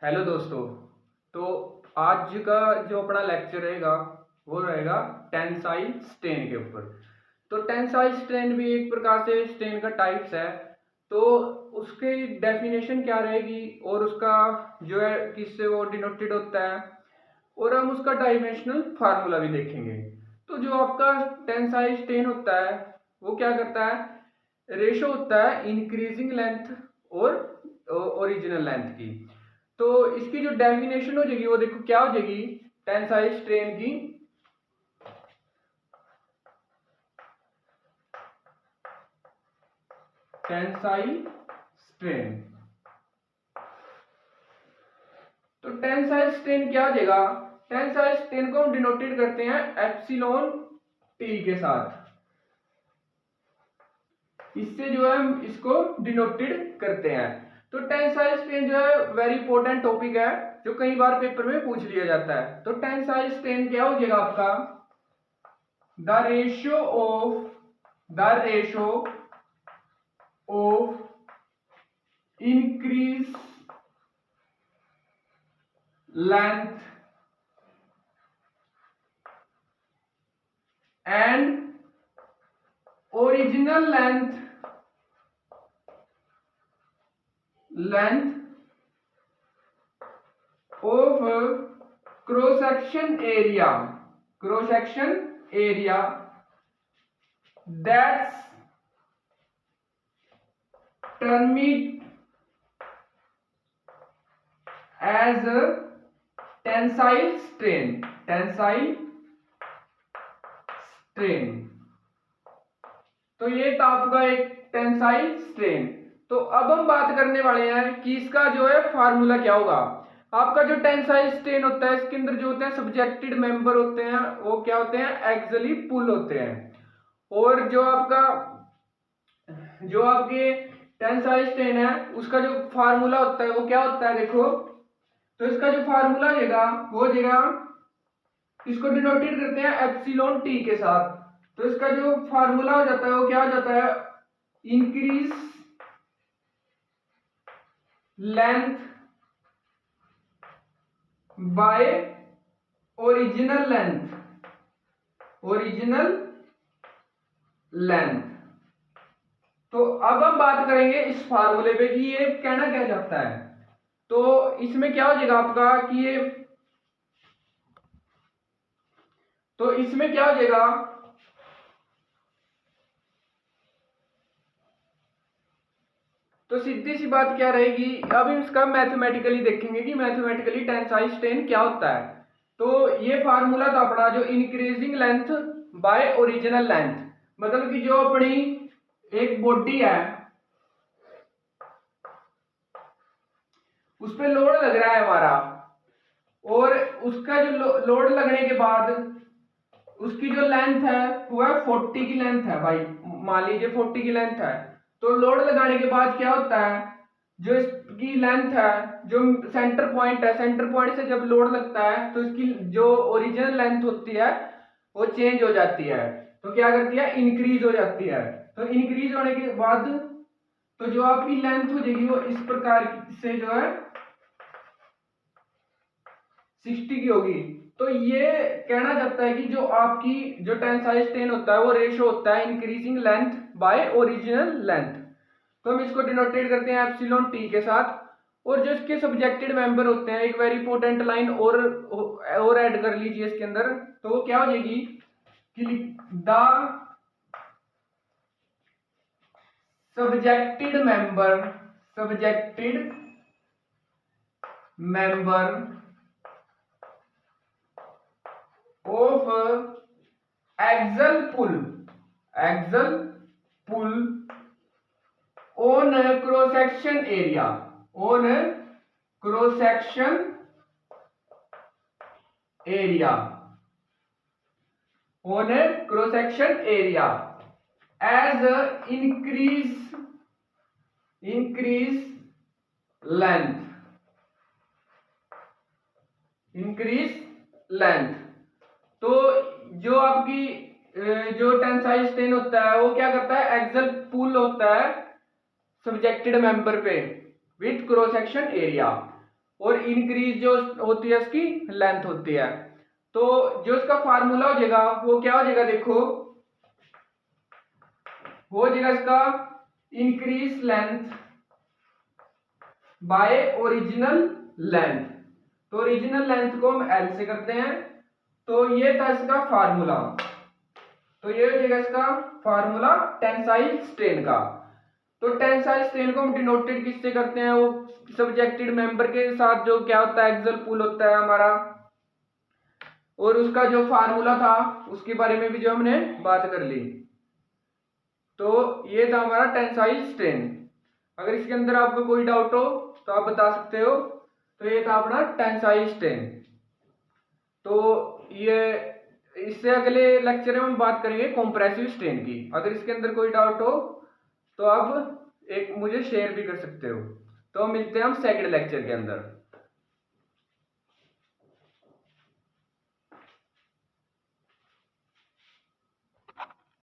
Hello दोस्तों। तो आज का जो अपना लेक्चर रहेगा वो रहेगा टेंसाइल स्ट्रेन के ऊपर। तो टेंसाइल स्ट्रेन भी एक प्रकार से स्ट्रेन का टाइप्स है। तो उसकी डेफिनेशन क्या रहेगी और उसका जो है किससे वो डिनोटेड होता है, और हम उसका डायमेंशनल फार्मूला भी देखेंगे। तो जो आपका टेंसाइल स्ट्रेन होता है वो क्या करता है, रेशो होता है इंक्रीजिंग लेंथ और ओरिजिनल लेंथ की। तो इसकी जो डेफिनेशन हो जाएगी वो देखो क्या हो जाएगी, टेंसाइल स्ट्रेन की टेंसाइल स्ट्रेन। तो टेंसाइल स्ट्रेन क्या हो जाएगा, टेंसाइल स्ट्रेन को हम डिनोटेड करते हैं एप्सिलॉन टी के साथ। इससे जो है हम इसको डिनोटेड करते हैं। तो टेंसाइल स्ट्रेन जो है वेरी इंपॉर्टेंट टॉपिक है जो कई बार पेपर में पूछ लिया जाता है। तो टेंसाइल स्ट्रेन क्या हो जाएगा आपका, the ratio of increase length and original length of cross section area that's termed as a tensile strain. तो ये था आपका एक टेंसाइल स्ट्रेन। तो अब हम बात करने वाले हैं कि इसका जो है फार्मूला क्या होगा। आपका जो टेंसाइल स्ट्रेन होता है इसके अंदर जो होते हैं सब्जेक्टेड मेंबर होते हैं वो क्या होते हैं, एक्सियली पुल होते हैं। और जो आपके टेंसाइल स्ट्रेन है उसका जो फार्मूला होता है वो क्या होता है देखो। तो इसका जो फार्मूला रहेगा वो देगा, इसको डिनोटेड करते हैं एप्सिलॉन टी के साथ। तो इसका जो फार्मूला हो जाता है वो क्या हो जाता है, increase length bye original length. तो अब हम बात करेंगे इस फार्मूले पे कि ये कहना क्या चाहता है। तो इसमें क्या हो जाएगा आपका कि ये, तो इसमें क्या हो जाएगा, तो सीधी सी बात क्या रहेगी, अब इसका मैथमेटिकली देखेंगे कि मैथमेटिकली टेंसाइल स्ट्रेन क्या होता है। तो ये फार्मूला था अपना जो increasing length bye original length, मतलब कि जो अपनी एक बॉडी है उस पर लोड लग रहा है हमारा, और उसका जो लोड लगने के बाद उसकी जो लेंथ है वो है 40 की लेंथ है भाई, मान लीजिए 40 की लेंथ है। तो लोड लगाने के बाद क्या होता है, जो इसकी लेंथ है, जो सेंटर पॉइंट है, सेंटर पॉइंट से जब लोड लगता है तो इसकी जो ओरिजिनल लेंथ होती है वो चेंज हो जाती है। तो क्या करती है, इंक्रीज हो जाती है। तो इंक्रीज होने के बाद तो जो आपकी लेंथ हो जाएगी वो इस प्रकार से जो है 60 की होगी। तो ये कहना चाहता है कि जो आपकी जो टेंसाइल स्ट्रेन होता है वो रेशो होता है increasing length bye original length. तो हम इसको डिनोटेट करते हैं एप्सिलॉन टी के साथ। और जो इसके सब्जेक्टेड मेंबर होते हैं, एक वेरी इंपॉर्टेंट लाइन और ऐड कर लीजिए इसके अंदर। तो वो क्या हो जाएगी कि the subjected member of axial pull on cross section area on cross section area as increase length। तो जो आपकी जो टेंसाइल स्ट्रेन होता है वो क्या करता है, एक्सियल पुल होता है सब्जेक्टेड मेंबर पे विथ क्रॉस सेक्शन एरिया। और इंक्रीज जो होती है उसकी लेंथ होती है। तो जो इसका फार्मूला हो जाएगा वो क्या हो जाएगा, देखो हो जाएगा इसका increase length bye original length. तो ओरिजिनल लेंथ को हम एल से करते हैं, तो ये था इसका फार्मूला। तो ये हो जाएगा इसका फार्मूला टेंसाइल स्ट्रेन का। तो टेंसाइल स्ट्रेन को हम डिनोटेड किससे करते हैं, वो सब्जेक्टेड मेंबर के साथ जो क्या होता है एक्सल पुल होता है हमारा, और उसका जो फार्मूला था उसके बारे में भी जो हमने बात कर ली। तो ये था हमारा टेंसाइल स्ट्रेन। अगर इसके अंदर आपको कोई डाउट हो तो आप बता सकते हो। तो ये था अपना टेंसाइल स्ट्रेन। तो ये इससे अगले लेक्चर में हम बात करेंगे कंप्रेसिव स्ट्रेन की। अगर इसके अंदर कोई डाउट हो तो आप एक मुझे शेयर भी कर सकते हो। तो मिलते हैं हम सेकंड लेक्चर के अंदर।